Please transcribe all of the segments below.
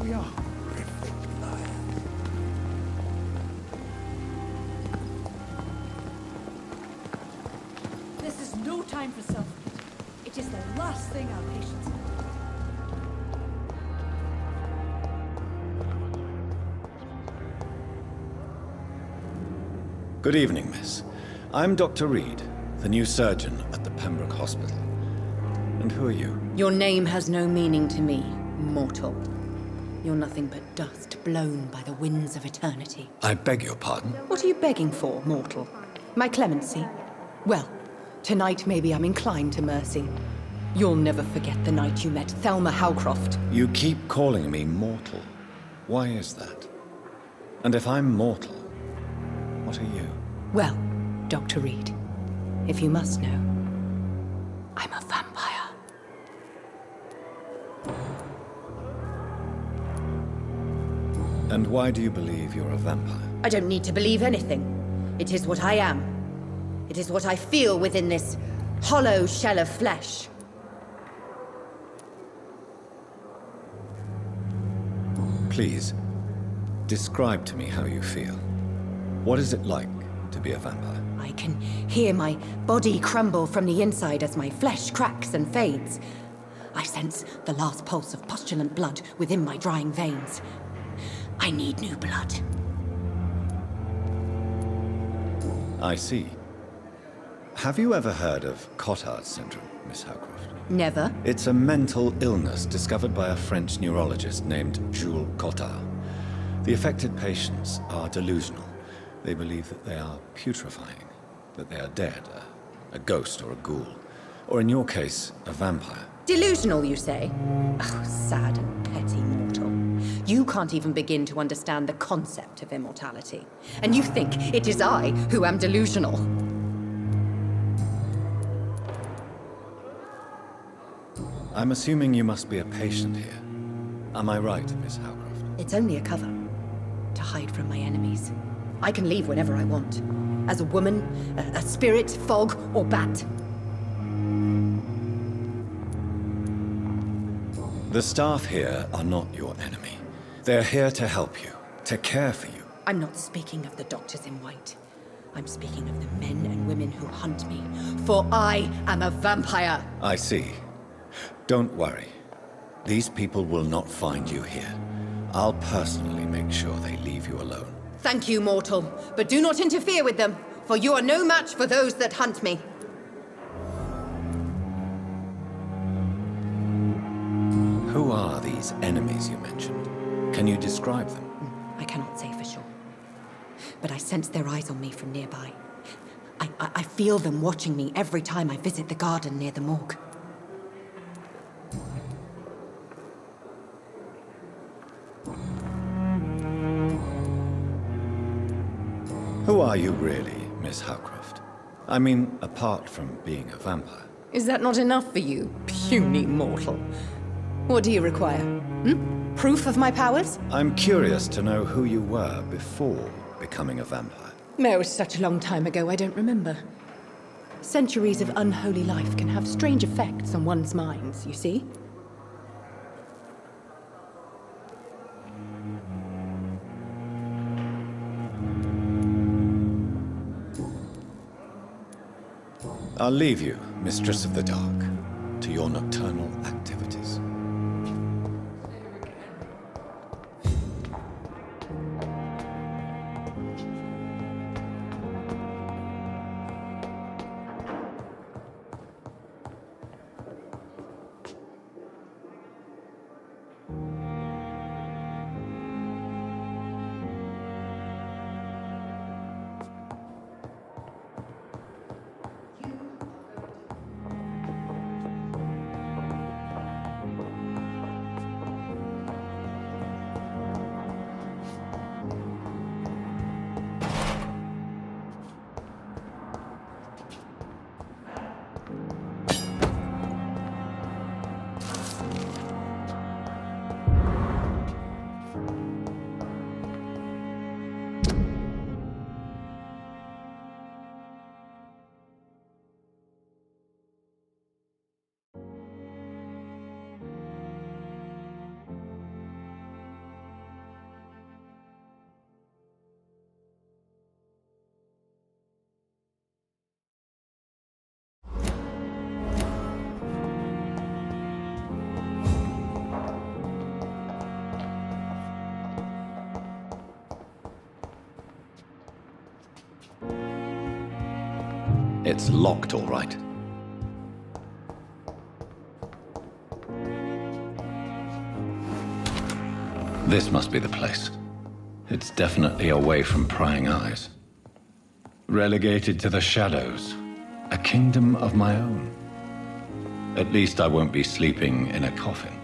We are horrific liars. This is no time for self-pity. It is the last thing our patients need. Good evening, miss. I'm Dr. Reed, the new surgeon at the Pembroke Hospital. And who are you? Your name has no meaning to me, mortal. You're nothing but dust blown by the winds of eternity. I beg your pardon? What are you begging for, mortal? My clemency? Well, tonight maybe I'm inclined to mercy. You'll never forget the night you met Thelma Howcroft. You keep calling me mortal. Why is that? And if I'm mortal, what are you? Well, Dr. Reed, if you must know, I'm a vampire. And why do you believe you're a vampire? I don't need to believe anything. It is what I am. It is what I feel within this hollow shell of flesh. Please, describe to me how you feel. What is it like to be a vampire? I can hear my body crumble from the inside as my flesh cracks and fades. I sense the last pulse of postulant blood within my drying veins. I need new blood. I see. Have you ever heard of Cotard syndrome, Miss Howcroft? Never? It's a mental illness discovered by a French neurologist named Jules Cotard. The affected patients are delusional. They believe that they are putrefying, that they are dead, a ghost or a ghoul, or in your case, a vampire. Delusional, you say? Oh, sad and petty mortal. You can't even begin to understand the concept of immortality. And you think it is I who am delusional. I'm assuming you must be a patient here. Am I right, Miss Howcroft? It's only a cover to hide from my enemies. I can leave whenever I want. As a woman, a spirit, fog, or bat. The staff here are not your enemy. They're here to help you, to care for you. I'm not speaking of the doctors in white. I'm speaking of the men and women who hunt me. For I am a vampire. I see. Don't worry. These people will not find you here. I'll personally make sure they leave you alone. Thank you, mortal. But do not interfere with them, for you are no match for those that hunt me. Who are these enemies you mentioned? Can you describe them? I cannot say for sure. But I sense their eyes on me from nearby. I feel them watching me every time I visit the garden near the morgue. Who are you really, Miss Howcroft? I mean, apart from being a vampire. Is that not enough for you, puny mortal? What do you require? Proof of my powers? I'm curious to know who you were before becoming a vampire. No, it was such a long time ago, I don't remember. Centuries of unholy life can have strange effects on one's minds, you see? I'll leave you, Mistress of the Dark, to your nocturnal activities. It's locked, all right. This must be the place. It's definitely away from prying eyes. Relegated to the shadows. A kingdom of my own. At least I won't be sleeping in a coffin.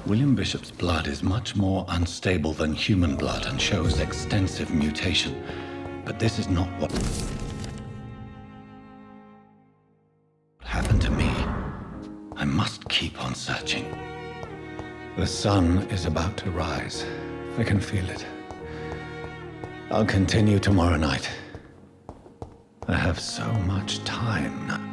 William Bishop's blood is much more unstable than human blood and shows extensive mutation. But this is not what happened to me. I must keep on searching. The sun is about to rise. I can feel it. I'll continue tomorrow night. I have so much time now.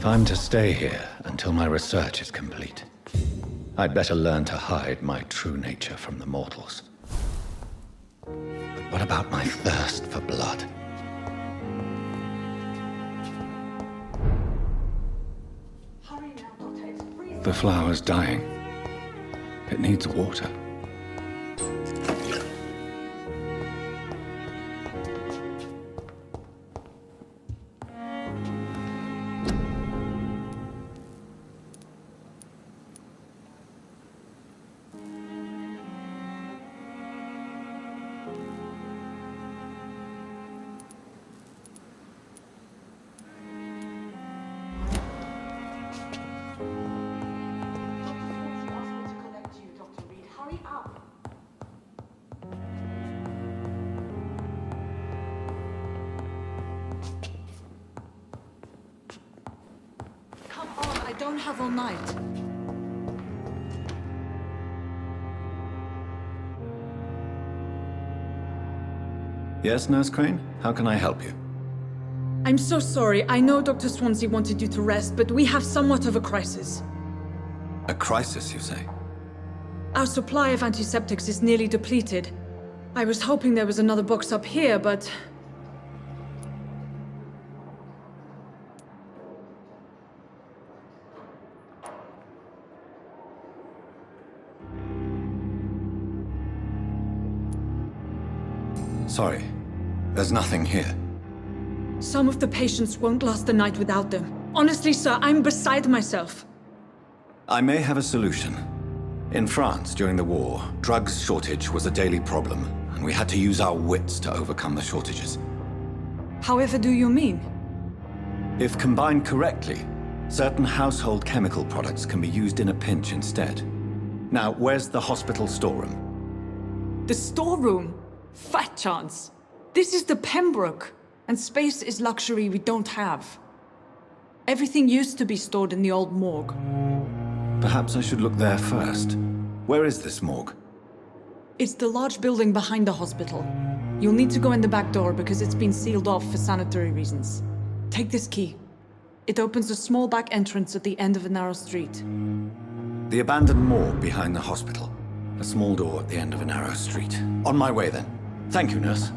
If I'm to stay here until my research is complete, I'd better learn to hide my true nature from the mortals. But what about my thirst for blood? The flower's dying. It needs water. I don't have all night. Yes, Nurse Crane? How can I help you? I'm so sorry. I know Dr. Swansea wanted you to rest, but we have somewhat of a crisis. A crisis, you say? Our supply of antiseptics is nearly depleted. I was hoping there was another box up here, but... Sorry. There's nothing here. Some of the patients won't last the night without them. Honestly, sir, I'm beside myself. I may have a solution. In France, during the war, drugs shortage was a daily problem, and we had to use our wits to overcome the shortages. However do you mean? If combined correctly, certain household chemical products can be used in a pinch instead. Now, where's the hospital storeroom? The storeroom? Fat chance. This is the Pembroke, and space is luxury we don't have. Everything used to be stored in the old morgue. Perhaps I should look there first. Where is this morgue? It's the large building behind the hospital. You'll need to go in the back door because it's been sealed off for sanitary reasons. Take this key. It opens a small back entrance at the end of a narrow street. The abandoned morgue behind the hospital. A small door at the end of a narrow street. On my way then. Thank you, nurse.